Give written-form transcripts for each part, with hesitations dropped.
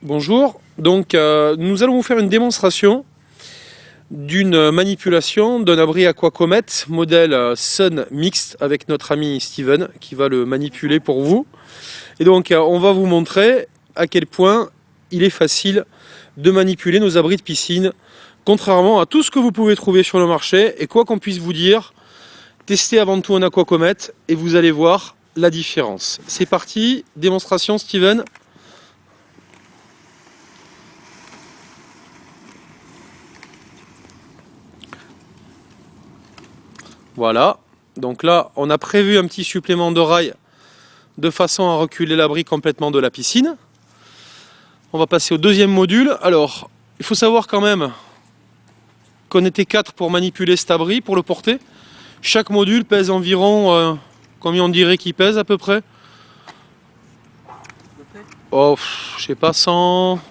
Bonjour, donc nous allons vous faire une démonstration d'une manipulation d'un abri Aquacomet modèle Sun Mixte avec notre ami Steven qui va le manipuler pour vous. Et donc on va vous montrer à quel point il est facile de manipuler nos abris de piscine, contrairement à tout ce que vous pouvez trouver sur le marché. Et quoi qu'on puisse vous dire, testez avant tout un Aquacomet et vous allez voir la différence. C'est parti, démonstration Steven. Voilà, donc là on a prévu un petit supplément de rail de façon à reculer l'abri complètement de la piscine. On va passer au deuxième module. Alors, il faut savoir quand même qu'on était 4 pour manipuler cet abri, pour le porter. Chaque module pèse environ, combien on dirait qu'il pèse à peu près? Oh, je sais pas, 100...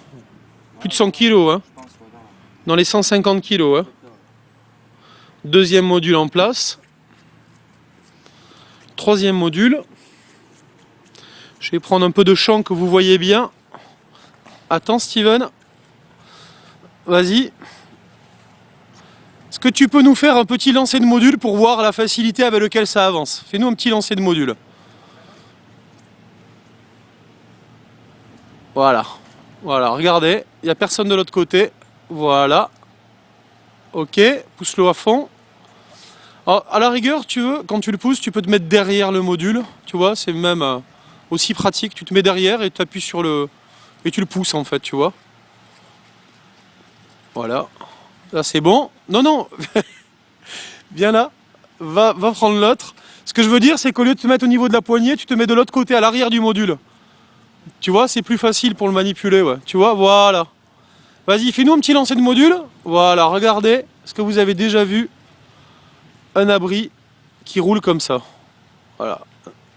plus de 100 kilos, hein. Dans les 150 kilos, hein. Deuxième module en place. Troisième module. Je vais prendre un peu de champ que vous voyez bien. Attends Steven. Vas-y. Est-ce que tu peux nous faire un petit lancer de module pour voir la facilité avec laquelle ça avance? Fais-nous un petit lancer de module. Voilà. Voilà, regardez. Il n'y a personne de l'autre côté. Voilà. Ok, pousse-le à fond. Alors, à la rigueur, tu veux, quand tu le pousses, tu peux te mettre derrière le module. Tu vois, c'est même aussi pratique. Tu te mets derrière et tu appuies sur le... Et tu le pousses en fait, tu vois. Voilà. Là, c'est bon. Non, non. Viens là. Va prendre l'autre. Ce que je veux dire, c'est qu'au lieu de te mettre au niveau de la poignée, tu te mets de l'autre côté, à l'arrière du module. Tu vois, c'est plus facile pour le manipuler, ouais. Tu vois, voilà. Vas-y, fais-nous un petit lancer de module. Voilà, regardez. Est-ce que vous avez déjà vu un abri qui roule comme ça? Voilà.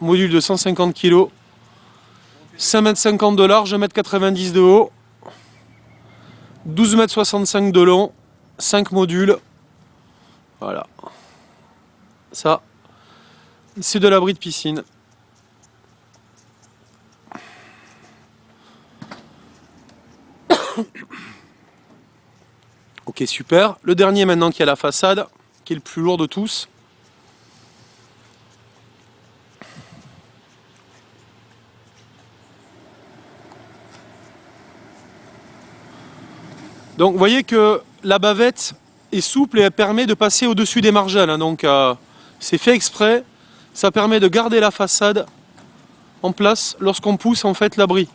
Module de 150 kg. 5,50 m de large, 1,90 m de haut. 12,65 m de long. 5 modules. Voilà. Ça, c'est de l'abri de piscine. Ok, super. Le dernier maintenant qui a la façade, qui est le plus lourd de tous. Donc vous voyez que la bavette est souple et elle permet de passer au-dessus des margelles. Hein. Donc c'est fait exprès. Ça permet de garder la façade en place lorsqu'on pousse en fait l'abri.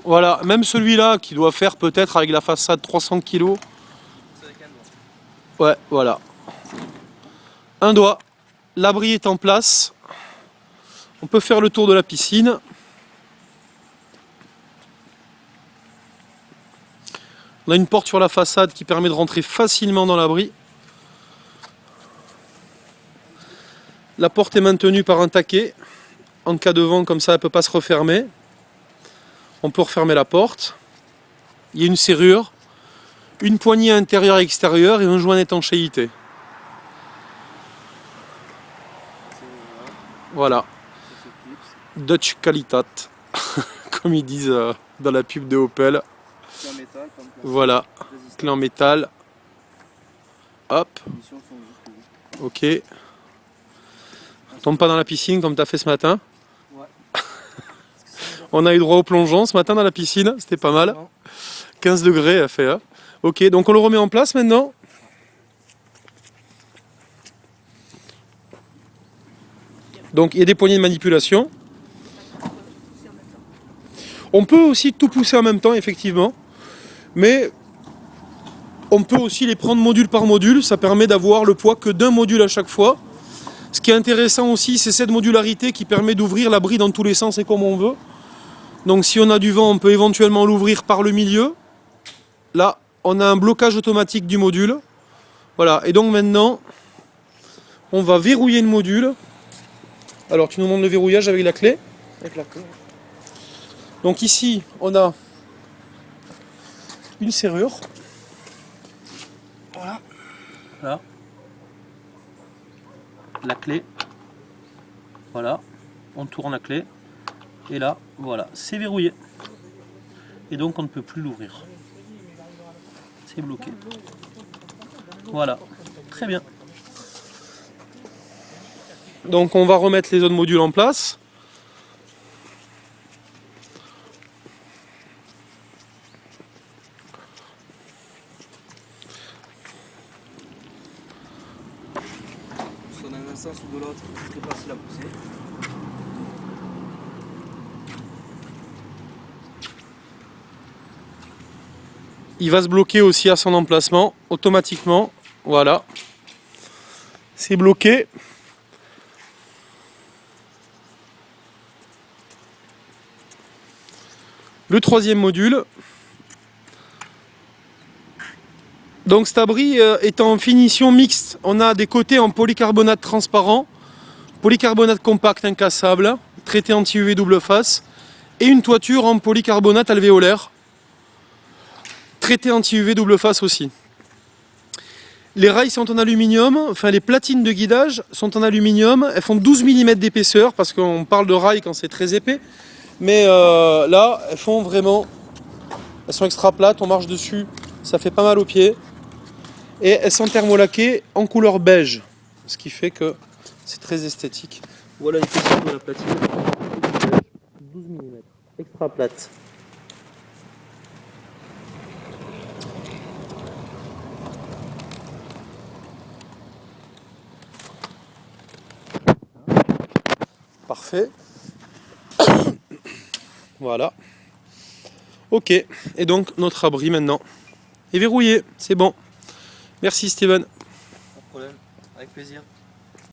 Voilà, même celui-là qui doit faire peut-être avec la façade 300 kg. Ouais, voilà. Un doigt. L'abri est en place. On peut faire le tour de la piscine. On a une porte sur la façade qui permet de rentrer facilement dans l'abri. La porte est maintenue par un taquet. En cas de vent, comme ça, elle ne peut pas se refermer. On peut refermer la porte. Il y a une serrure, une poignée intérieure et extérieure et un joint d'étanchéité. Voilà. Dutch Qualitat, comme ils disent dans la pub de Opel. Voilà, clé en métal. Hop. Ok. Tombe pas dans la piscine comme tu as fait ce matin. On a eu droit au plongeon ce matin dans la piscine, c'était pas mal. 15 degrés à faire. Ok, donc on le remet en place maintenant. Donc il y a des poignées de manipulation. On peut aussi tout pousser en même temps, effectivement. Mais on peut aussi les prendre module par module. Ça permet d'avoir le poids que d'un module à chaque fois. Ce qui est intéressant aussi, c'est cette modularité qui permet d'ouvrir l'abri dans tous les sens et comme on veut. Donc si on a du vent, on peut éventuellement l'ouvrir par le milieu. Là, on a un blocage automatique du module. Voilà, et donc maintenant, on va verrouiller le module. Alors tu nous montres le verrouillage avec la clé. Avec la clé. Donc ici, on a une serrure. Voilà. Là. La clé. Voilà. On tourne la clé. Et là, voilà, c'est verrouillé. Et donc on ne peut plus l'ouvrir. C'est bloqué. Voilà, très bien. Donc on va remettre les autres modules en place. Soit dans un sens ou de l'autre, c'est très facile à pousser. Il va se bloquer aussi à son emplacement, automatiquement. Voilà. C'est bloqué. Le troisième module. Donc cet abri est en finition mixte. On a des côtés en polycarbonate transparent, polycarbonate compact incassable, traité anti-UV double face, et une toiture en polycarbonate alvéolaire, traité anti-UV double face aussi. Les rails sont en aluminium, enfin les platines de guidage sont en aluminium, elles font 12 mm d'épaisseur, parce qu'on parle de rails quand c'est très épais, mais là elles font vraiment, elles sont extra plates, on marche dessus, ça fait pas mal aux pieds, et elles sont thermolaquées en couleur beige, ce qui fait que c'est très esthétique. Voilà l'épaisseur de la platine. 12 mm, extra plate. Parfait. Voilà. Ok, et donc notre abri maintenant est verrouillé, c'est bon. Merci Steven. Pas de problème, avec plaisir.